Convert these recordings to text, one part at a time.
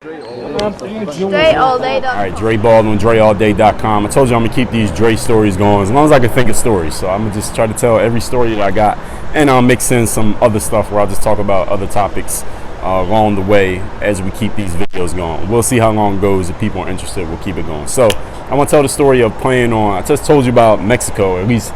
DreAllDay.com. Alright, Dre Baldwin, DreAllDay.com. I told you I'm going to keep these Dre stories going as long as I can think of stories. So I'm going to just try to tell every story that I got. And I'll mix in some other stuff where I'll just talk about other topics along the way as we keep these videos going. We'll see how long it goes. If people are interested, we'll keep it going. So I want to tell the story of playing on, I just told you about Mexico, at least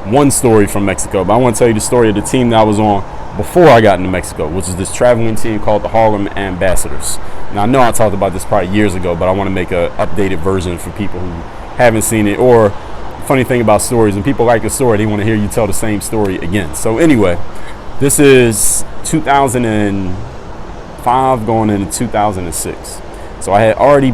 one story from Mexico. But I want to tell you the story of the team that I was on before I got into Mexico, which is this traveling team called the Harlem Ambassadors. Now, I know I talked about this probably years ago, but I want to make an updated version for people who haven't seen it. Or, funny thing about stories, when people like a story, they want to hear you tell the same story again. So anyway, this is 2005 going into 2006. So I had already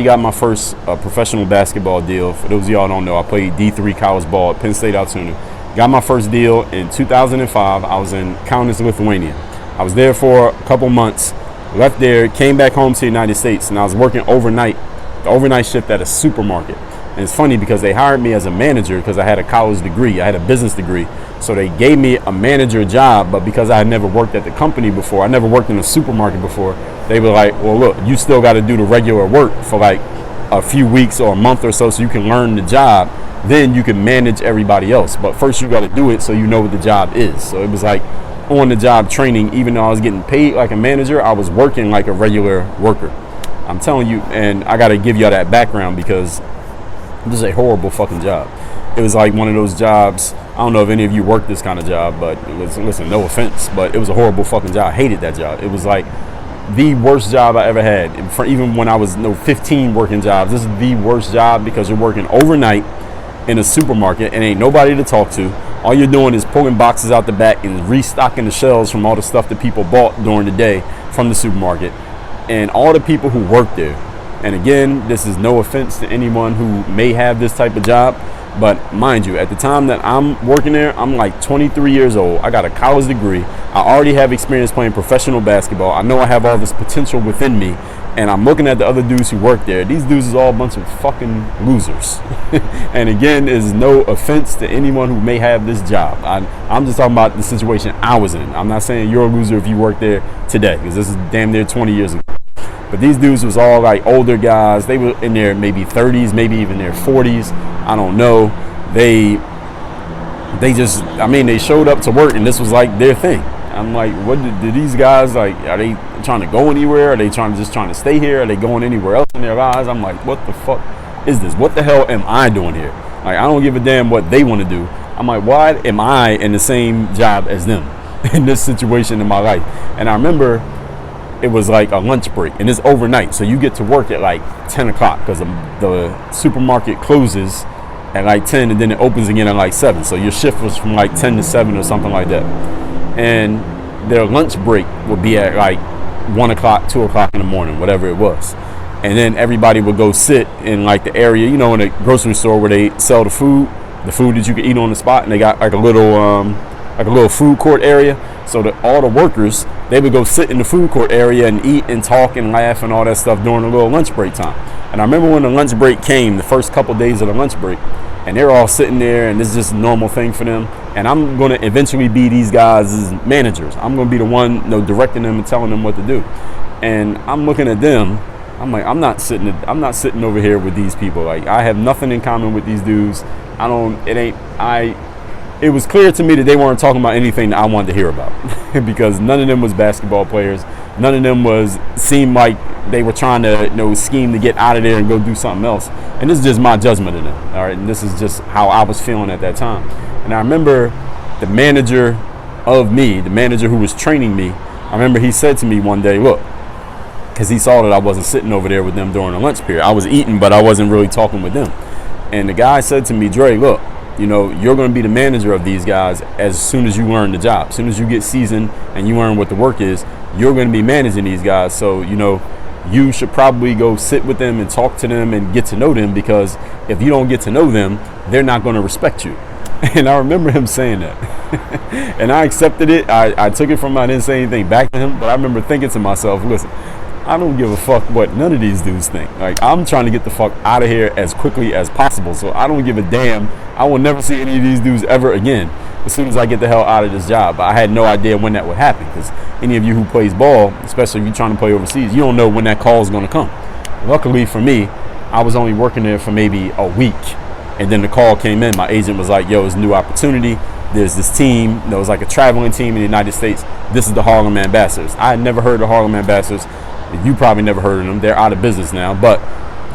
got my first professional basketball deal. For those of y'all who don't know, I played D3 college ball at Penn State Altoona. Got my first deal in 2005. I was in Kaunas, Lithuania. I was there for a couple months, left there, came back home to the United States, and I was working overnight, the overnight shift at a supermarket. And it's funny because they hired me as a manager because I had a college degree. I had a business degree. So they gave me a manager job, but because I had never worked at the company before, I never worked in a supermarket before, they were like, well, look, you still got to do the regular work for like a few weeks or a month or so you can learn the job. Then you can manage everybody else. But first you got to do it so you know what the job is. So it was like on the job training. Even though I was getting paid like a manager, I was working like a regular worker. I'm telling you, and I got to give y'all that background because this is a horrible fucking job. It was like one of those jobs. I don't know if any of you worked this kind of job, but listen, no offense, but it was a horrible fucking job. I hated that job. It was like the worst job I ever had. And for even when I was 15 working jobs, this is the worst job because you're working overnight in a supermarket and ain't nobody to talk to. All you're doing is pulling boxes out the back and restocking the shelves from all the stuff that people bought during the day from the supermarket. And all the people who work there, and again, this is no offense to anyone who may have this type of job, but mind you, at the time that I'm working there, I'm like 23 years old. I got a college degree. I already have experience playing professional basketball. I know I have all this potential within me. And I'm looking at the other dudes who work there. These dudes is all a bunch of fucking losers. And again, is no offense to anyone who may have this job. I'm just talking about the situation I was in. I'm not saying you're a loser if you work there today, because this is damn near 20 years ago. But these dudes was all like older guys. They were in their maybe 30s, maybe even their 40s. I don't know. They just, I mean, they showed up to work and this was like their thing. I'm like, what did these guys, like, are they trying to go anywhere? Are they trying to stay here? Are they going anywhere else in their lives? I'm like, what the fuck is this? What the hell am I doing here? Like, I don't give a damn what they want to do. I'm like, why am I in the same job as them in this situation in my life? And I remember it was like a lunch break and it's overnight. So you get to work at like 10 o'clock because the supermarket closes at like 10 and then it opens again at like 7. So your shift was from like 10 to 7 or something like that. And their lunch break would be at like 1 o'clock, 2 o'clock in the morning, whatever it was. And then everybody would go sit in like the area, you know, in a grocery store where they sell the food that you can eat on the spot. And they got like a little food court area. So that all the workers, they would go sit in the food court area and eat and talk and laugh and all that stuff during the little lunch break time. And I remember when the lunch break came, the first couple days of the lunch break, and they're all sitting there and this is just a normal thing for them. And I'm going to eventually be these guys' managers. I'm going to be the one, you know, directing them and telling them what to do. And I'm looking at them. I'm like, I'm not sitting over here with these people. Like, I have nothing in common with these dudes. It was clear to me that they weren't talking about anything that I wanted to hear about because none of them was basketball players. None of them seemed like they were trying to, you know, scheme to get out of there and go do something else. And this is just my judgment of them. All right. And this is just how I was feeling at that time. And I remember the manager of me, the manager who was training me, I remember he said to me one day, look, because he saw that I wasn't sitting over there with them during the lunch period. I was eating, but I wasn't really talking with them. And the guy said to me, Dre, look, you know, you're going to be the manager of these guys as soon as you learn the job. As soon as you get seasoned and you learn what the work is, you're going to be managing these guys. So, you know, you should probably go sit with them and talk to them and get to know them, because if you don't get to know them, they're not going to respect you. And I remember him saying that. And I accepted it. I took it from him. I didn't say anything back to him, but I remember thinking to myself, listen, I don't give a fuck what none of these dudes think. Like, I'm trying to get the fuck out of here as quickly as possible. So I don't give a damn. I will never see any of these dudes ever again. as soon as I get the hell out of this job. But I had no idea when that would happen, because any of you who plays ball, especially if you're trying to play overseas, you don't know when that call is going to come. Luckily for me, I was only working there for maybe a week, and then the call came in. My agent was like, yo, it's a new opportunity. There's this team that was like a traveling team in the United States. This is the Harlem Ambassadors. I had never heard of the Harlem Ambassadors. You probably never heard of them. They're out of business now. But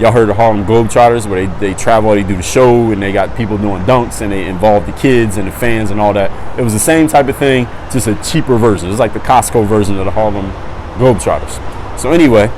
y'all heard of Harlem Globetrotters, where they travel, they do the show, and they got people doing dunks, and they involve the kids and the fans and all that. It was the same type of thing, just a cheaper version. It's like the COSTCO version of the Harlem Globetrotters. So anyway,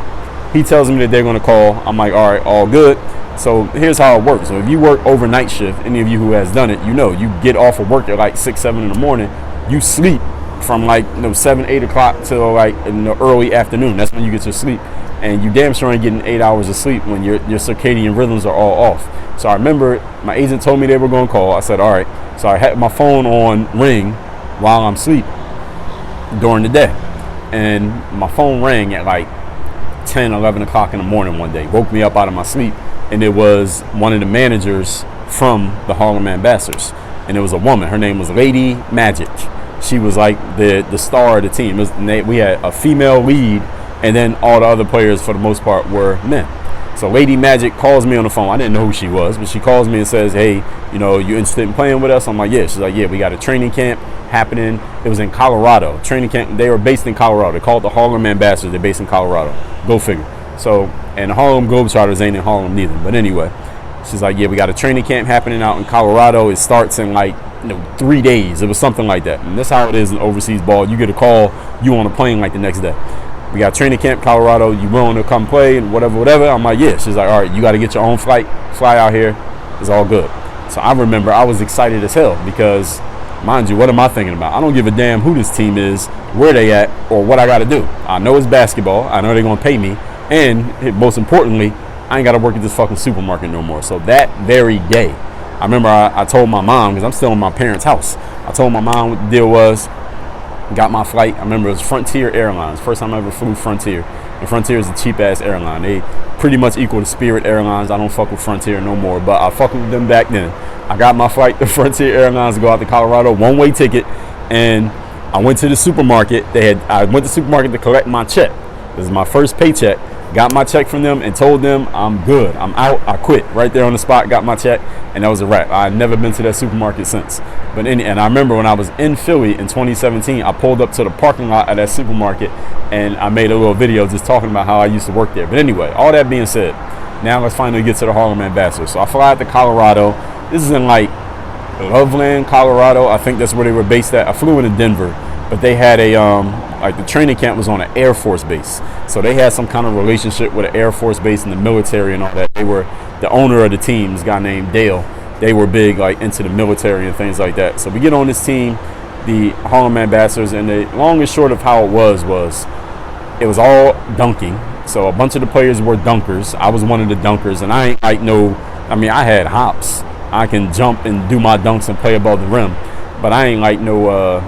he tells me that they're going to call. I'm like, all right, all good. So here's how it works. So if you work overnight shift, any of you who has done it, you know, you get off of work at like 6, 7 in the morning. You sleep from like 7, 8 o'clock till like in the early afternoon. That's when you get your sleep. And you damn sure ain't getting 8 hours of sleep when your circadian rhythms are all off. So I remember my agent told me they were going to call. I said, all right. So I had my phone on ring while I'm asleep during the day. And my phone rang at like 10, 11 o'clock in the morning one day. Woke me up out of my sleep. And it was one of the managers from the Harlem Ambassadors. And it was a woman. Her name was Lady Magic. She was like the star of the team. We had a female lead, and then all the other players for the most part were men. So Lady Magic calls me on the phone. I didn't know who she was, but she calls me and says, hey, you interested in playing with us? I'm like, yeah. She's like, yeah, we got a training camp happening. It was in Colorado. Training camp. They were based in Colorado. They called the Harlem Ambassadors. They're based in Colorado. Go figure. So, and the Harlem Globetrotters ain't in Harlem neither. But anyway, she's like, yeah, we got a training camp happening out in Colorado. It starts in like 3 days. It was something like that. And that's how it is in overseas ball. You get a call, you on a plane like the next day. We got training camp Colorado. You willing to come play and whatever. I'm like, yeah. She's like, all right, you got to get your own flight. Fly out here. It's all good. So I remember I was excited as hell because, mind you, what am I thinking about? I don't give a damn who this team is, where they at, or what I got to do. I know it's basketball. I know they're going to pay me. And most importantly, I ain't got to work at this fucking supermarket no more. So that very day, I remember I told my mom, because I'm still in my parents' house. I told my mom what the deal was. Got my flight. I remember it was Frontier Airlines. First time I ever flew Frontier. And Frontier is a cheap-ass airline. They pretty much equal to Spirit Airlines. I don't fuck with Frontier no more, but I fucked with them back then. I got my flight to Frontier Airlines to go out to Colorado, one-way ticket, and I went to the supermarket. I went to the supermarket to collect my check. This is my first paycheck. Got my check from them and told them I'm good. I'm out. I quit right there on the spot. Got my check, and that was a wrap. I've never been to that supermarket since. And I remember when I was in Philly in 2017, I pulled up to the parking lot of that supermarket, and I made a little video just talking about how I used to work there. But anyway, all that being said, now let's finally get to the Harlem Ambassadors. So I fly out to Colorado. This is in like Loveland, Colorado. I think that's where they were based at. I flew into Denver, but they had a like the training camp was on an Air Force base. So they had some kind of relationship with an Air Force base in the military and all that. They were the owner of the team, this guy named Dale. They were big like into the military and things like that. So we get on this team, the Harlem Ambassadors, and the long and short of how it was it was all dunking. So a bunch of the players were dunkers. I was one of the dunkers, and I ain't like I had hops. I can jump and do my dunks and play above the rim. But I ain't like no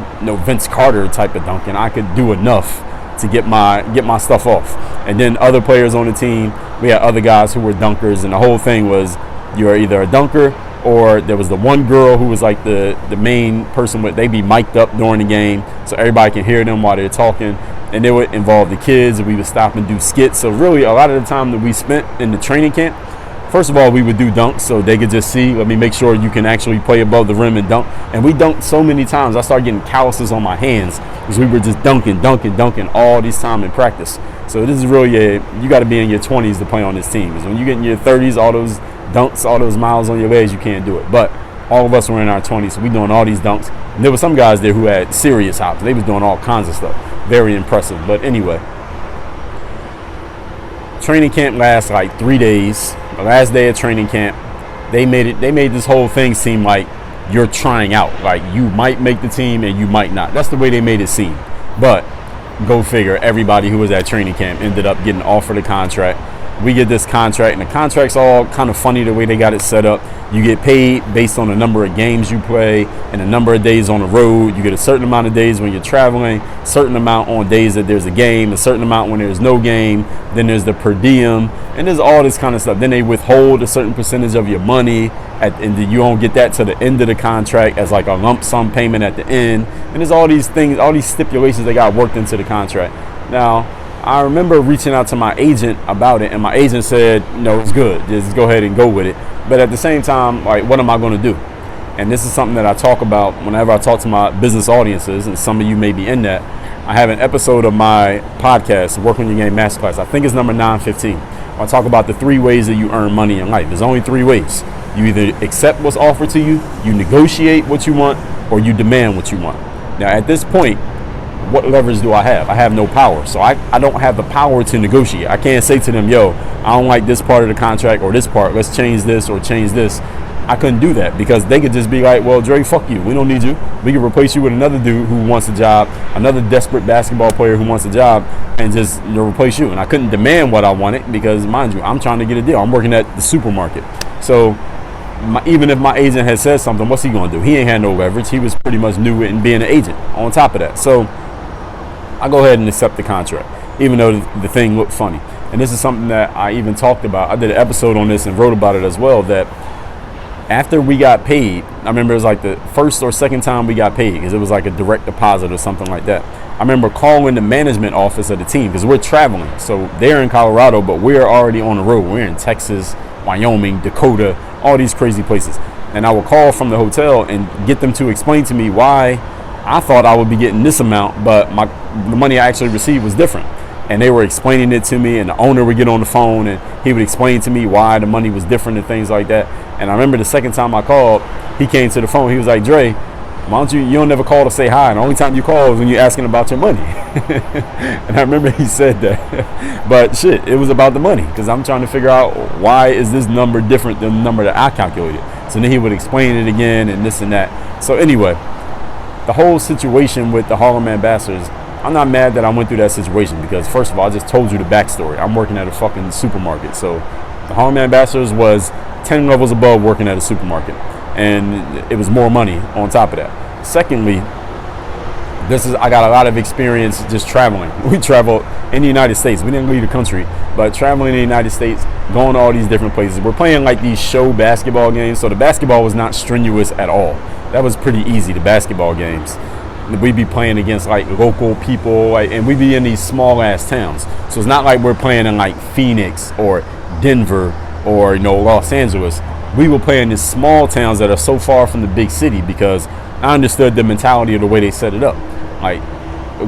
Vince Carter type of dunking. I could do enough to get my stuff off. And then other players on the team, we had other guys who were dunkers, and the whole thing was you're either a dunker or there was the one girl who was like the main person. They'd be mic'd up during the game so everybody can hear them while they're talking. And they would involve the kids, and we would stop and do skits. So really a lot of the time that we spent in the training camp, first of all, we would do dunks so they could just see, let me make sure you can actually play above the rim and dunk. And we dunked so many times, I started getting calluses on my hands because we were just dunking all this time in practice. So this is really you got to be in your 20s to play on this team. Because when you get in your 30s, all those dunks, all those miles on your legs, you can't do it. But all of us were in our 20s, so we doing all these dunks. And there were some guys there who had serious hops. They was doing all kinds of stuff. Very impressive. But anyway, training camp lasts like 3 days. The last day of training camp, they made this whole thing seem like you're trying out. Like you might make the team and you might not. That's the way they made it seem. But go figure, everybody who was at training camp ended up getting offered a contract. We get this contract, and the contract's all kind of funny the way they got it set up. You get paid based on the number of games you play and the number of days on the road. You get a certain amount of days when you're traveling, certain amount on days that there's a game, a certain amount when there's no game. Then there's the per diem, and there's all this kind of stuff. Then they withhold a certain percentage of your money. and you don't get that to the end of the contract as like a lump sum payment at the end. And there's all these things, all these stipulations that got worked into the contract. Now, I remember reaching out to my agent about it, and my agent said, no, it's good. Just go ahead and go with it. But at the same time, like, what am I going to do? And this is something that I talk about whenever I talk to my business audiences, and some of you may be in that. I have an episode of my podcast, Work on Your Game Masterclass. I think it's number 915. I talk about the 3 ways that you earn money in life. There's only 3 ways. You either accept what's offered to you, you negotiate what you want, or you demand what you want. Now, at this point, what leverage do I have? I have no power. So I don't have the power to negotiate. I can't say to them, yo, I don't like this part of the contract or this part. Let's change this or change this. I couldn't do that because they could just be like, well, Dre, fuck you. We don't need you. We can replace you with another dude who wants a job, another desperate basketball player who wants a job, and just replace you. And I couldn't demand what I wanted because, mind you, I'm trying to get a deal. I'm working at the supermarket. So even if my agent had said something, what's he going to do? He ain't had no leverage. He was pretty much new in being an agent on top of that. So I go ahead and accept the contract, even though the thing looked funny. And this is something that I even talked about. I did an episode on this and wrote about it as well, that after we got paid, I remember it was like the first or second time we got paid because it was like a direct deposit or something like that. I remember calling the management office of the team because we're traveling. So they're in Colorado, but we're already on the road. We're in Texas, Wyoming, Dakota, all these crazy places. And I would call from the hotel and get them to explain to me why I thought I would be getting this amount, but the money I actually received was different. And they were explaining it to me, and the owner would get on the phone and he would explain to me why the money was different and things like that. And I remember the second time I called, he came to the phone. He was like, Dre, why don't you don't never call to say hi? And the only time you call is when you're asking about your money. And I remember he said that. But shit, it was about the money because I'm trying to figure out why is this number different than the number that I calculated. So then he would explain it again and this and that. So anyway, the whole situation with the Harlem Ambassadors, I'm not mad that I went through that situation because, first of all, I just told you the backstory. I'm working at a fucking supermarket. So the Harlem Ambassadors was 10 levels above working at a supermarket. And it was more money on top of that. Secondly, I got a lot of experience just traveling. We traveled in the United States. We didn't leave the country, but traveling in the United States, going to all these different places. We're playing like these show basketball games. So the basketball was not strenuous at all. That was pretty easy, the basketball games. We'd be playing against like local people, and we'd be in these small ass towns. So it's not like we're playing in like Phoenix or Denver or Los Angeles. We were playing in small towns that are so far from the big city because I understood the mentality of the way they set it up. Like,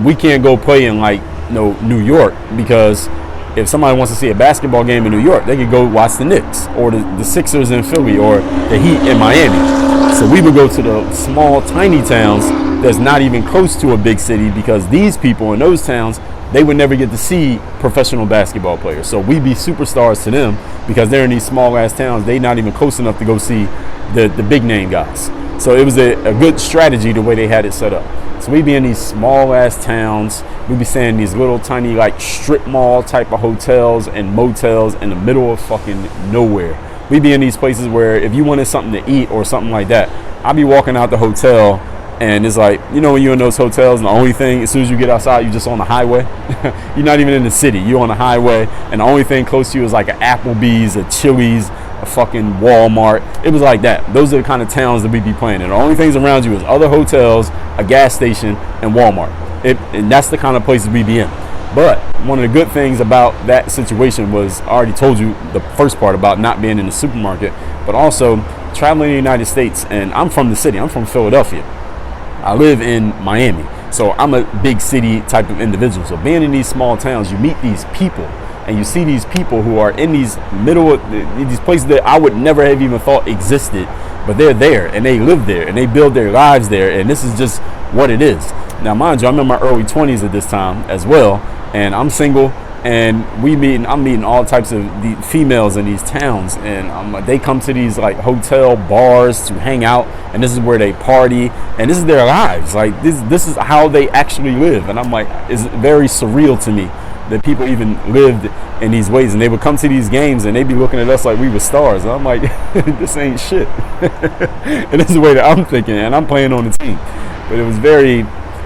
we can't go play in like New York because if somebody wants to see a basketball game in New York, they could go watch the Knicks or the Sixers in Philly or the Heat in Miami. So we would go to the small, tiny towns that's not even close to a big city because these people in those towns, they would never get to see professional basketball players. So we'd be superstars to them because they're in these small ass towns. They're not even close enough to go see the big name guys. So it was a good strategy the way they had it set up. So we'd be in these small ass towns. We'd be staying in these little tiny like strip mall type of hotels and motels in the middle of fucking nowhere. We'd be in these places where if you wanted something to eat or something like that, I'd be walking out the hotel and it's like, when you're in those hotels and the only thing, as soon as you get outside, you're just on the highway. You're not even in the city. You're on the highway and the only thing close to you is like an Applebee's, a Chili's, a fucking Walmart. It was like that. Those are the kind of towns that we'd be playing in. The only things around you is other hotels, a gas station, and Walmart. And that's the kind of places we'd be in. But one of the good things about that situation was, I already told you the first part about not being in the supermarket, but also traveling in the United States. And I'm from the city. I'm from Philadelphia. I live in Miami. So I'm a big city type of individual. So being in these small towns, you meet these people and you see these people who are in these these places that I would never have even thought existed, but they're there and they live there and they build their lives there. And this is just what it is. Now, mind you, I'm in my early 20s at this time as well. And I'm single and I'm meeting all types of the females in these towns. And they come to these like hotel bars to hang out. And this is where they party. And this is their lives. Like this is how they actually live. And I'm like, it's very surreal to me that people even lived in these ways. And they would come to these games and they'd be looking at us like we were stars. And I'm like, this ain't shit. And this is the way that I'm thinking. And I'm playing on the team. But it was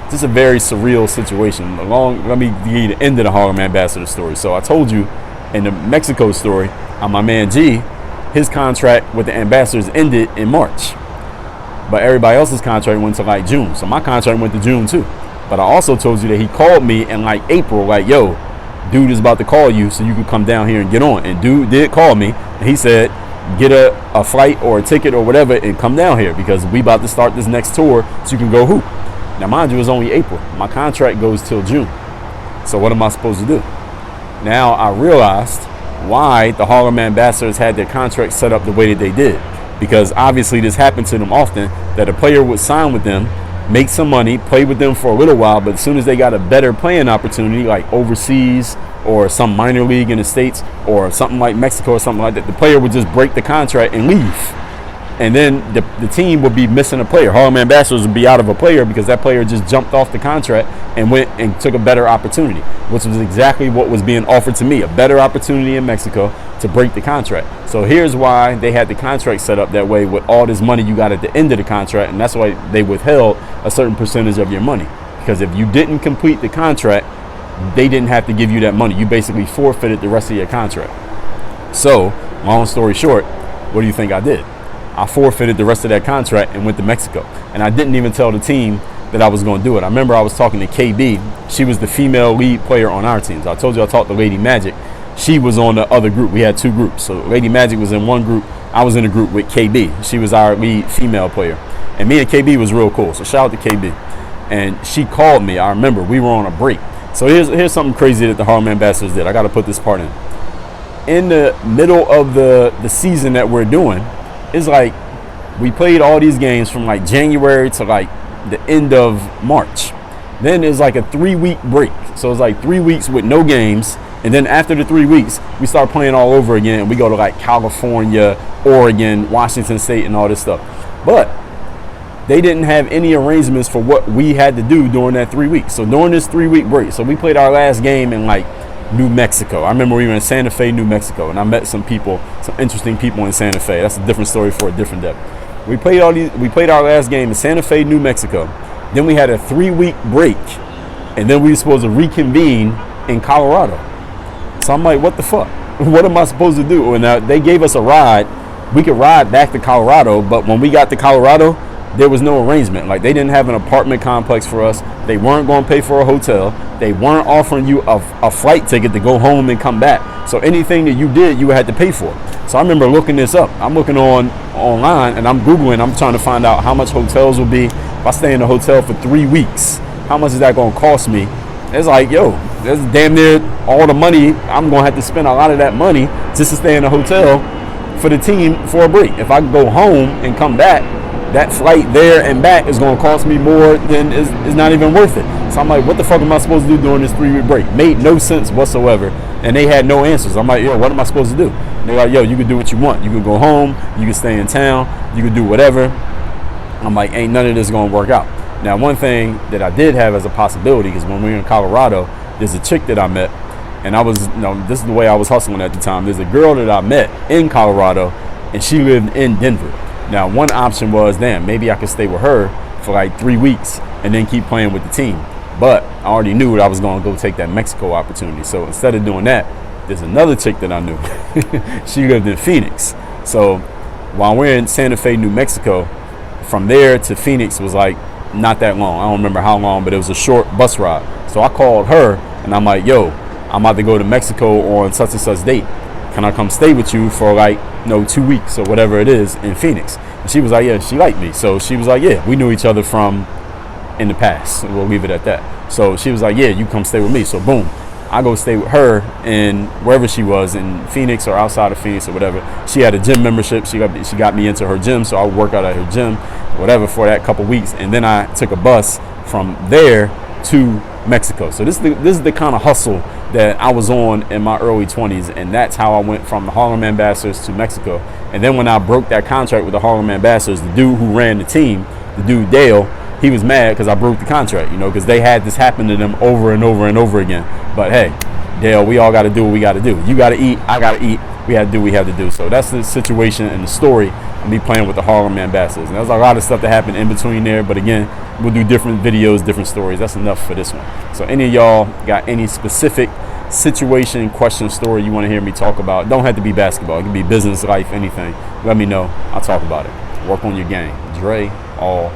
just a very surreal situation. Let me give you the end of the Harlem Ambassador story. So I told you in the Mexico story, my man G, his contract with the Ambassadors ended in March. But everybody else's contract went to like June. So my contract went to June too. But I also told you that he called me in like April, like, yo, dude is about to call you so you can come down here and get on. And dude did call me. And he said, get a flight or a ticket or whatever and come down here because we about to start this next tour so you can go hoop. Now, mind you, it's only April. My contract goes till June. So what am I supposed to do? Now I realized why the Harlem Ambassadors had their contract set up the way that they did. Because obviously this happened to them often, that a player would sign with them, make some money, play with them for a little while, but as soon as they got a better playing opportunity, like overseas or some minor league in the States or something like Mexico or something like that, the player would just break the contract and leave. And then the team would be missing a player. Harlem Ambassadors would be out of a player because that player just jumped off the contract and went and took a better opportunity, which was exactly what was being offered to me, a better opportunity in Mexico to break the contract. So here's why they had the contract set up that way with all this money you got at the end of the contract, and that's why they withheld a certain percentage of your money. Because if you didn't complete the contract, they didn't have to give you that money. You basically forfeited the rest of your contract. So, long story short, what do you think I did? I forfeited the rest of that contract and went to Mexico. And I didn't even tell the team that I was going to do it. I remember I was talking to KB. She was the female lead player on our teams. I told you I talked to Lady Magic. She was on the other group. We had two groups. So Lady Magic was in one group. I was in a group with KB. She was our lead female player. And me and KB was real cool. So shout out to KB. And she called me. I remember we were on a break. So here's something crazy that the Harlem Ambassadors did. I got to put this part in. In the middle of the season that we're doing, it's like we played all these games from like January to like the end of March. Then it's like a 3-week break. So it's like 3 weeks with no games. And then after the 3 weeks, we start playing all over again. And we go to like California, Oregon, Washington State, and all this stuff. But they didn't have any arrangements for what we had to do during that 3 weeks. So during this 3-week break, so we played our last game in like New Mexico. I remember we were in Santa Fe, New Mexico, and I met some people, some interesting people in Santa Fe. That's a different story for a different day. We played our last game in Santa Fe, New Mexico. Then we had a 3-week break, and then we were supposed to reconvene in Colorado. So I'm like, what the fuck? What am I supposed to do? And they gave us a ride. We could ride back to Colorado, but when we got to Colorado, there was no arrangement. Like, they didn't have an apartment complex for us. They weren't going to pay for a hotel. They weren't offering you a flight ticket to go home and come back. So anything that you did, you had to pay for. So I remember looking this up. I'm looking online and I'm Googling. I'm trying to find out how much hotels will be if I stay in a hotel for 3 weeks. How much is that going to cost me? It's like, yo, that's damn near all the money. I'm going to have to spend a lot of that money just to stay in a hotel for the team for a break. If I go home and come back, that flight there and back is going to cost me more than is not even worth it. So I'm like, what the fuck am I supposed to do during this 3-week break? Made no sense whatsoever. And they had no answers. I'm like, yo, what am I supposed to do? And they're like, yo, you can do what you want. You can go home. You can stay in town. You can do whatever. I'm like, ain't none of this going to work out. Now, one thing that I did have as a possibility, because when we were in Colorado, there's a chick that I met. And I was, this is the way I was hustling at the time. There's a girl that I met in Colorado, and she lived in Denver. Now, one option was, damn, maybe I could stay with her for like 3 weeks and then keep playing with the team. But I already knew that I was going to go take that Mexico opportunity. So instead of doing that, there's another chick that I knew. She lived in Phoenix. So while we're in Santa Fe, New Mexico, from there to Phoenix was like not that long. I don't remember how long, but it was a short bus ride. So I called her and I'm like, yo, I'm about to go to Mexico on such and such date. Can I come stay with you for like 2 weeks or whatever it is in Phoenix? And she was like, yeah, she liked me. So she was like, yeah, we knew each other from in the past. We'll leave it at that. So she was like, yeah, you come stay with me. So boom, I go stay with her in wherever she was, in Phoenix or outside of Phoenix or whatever. She had a gym membership. She got me into her gym, so I would work out at her gym, whatever, for that couple weeks. And then I took a bus from there to Mexico. So this is the kind of hustle that I was on in my early 20s, and that's how I went from the Harlem Ambassadors to Mexico. And then when I broke that contract with the Harlem Ambassadors, the dude who ran the team, the dude Dale, he was mad because I broke the contract, because they had this happen to them over and over and over again. But hey, Dale, we all got to do what we got to do. You got to eat, I got to eat. We had to do what we had to do. So that's the situation and the story of me playing with the Harlem Ambassadors. And there's a lot of stuff that happened in between there. But again, we'll do different videos, different stories. That's enough for this one. So any of y'all got any specific situation, question, story you want to hear me talk about, don't have to be basketball. It can be business, life, anything. Let me know. I'll talk about it. Work on your game. Dre all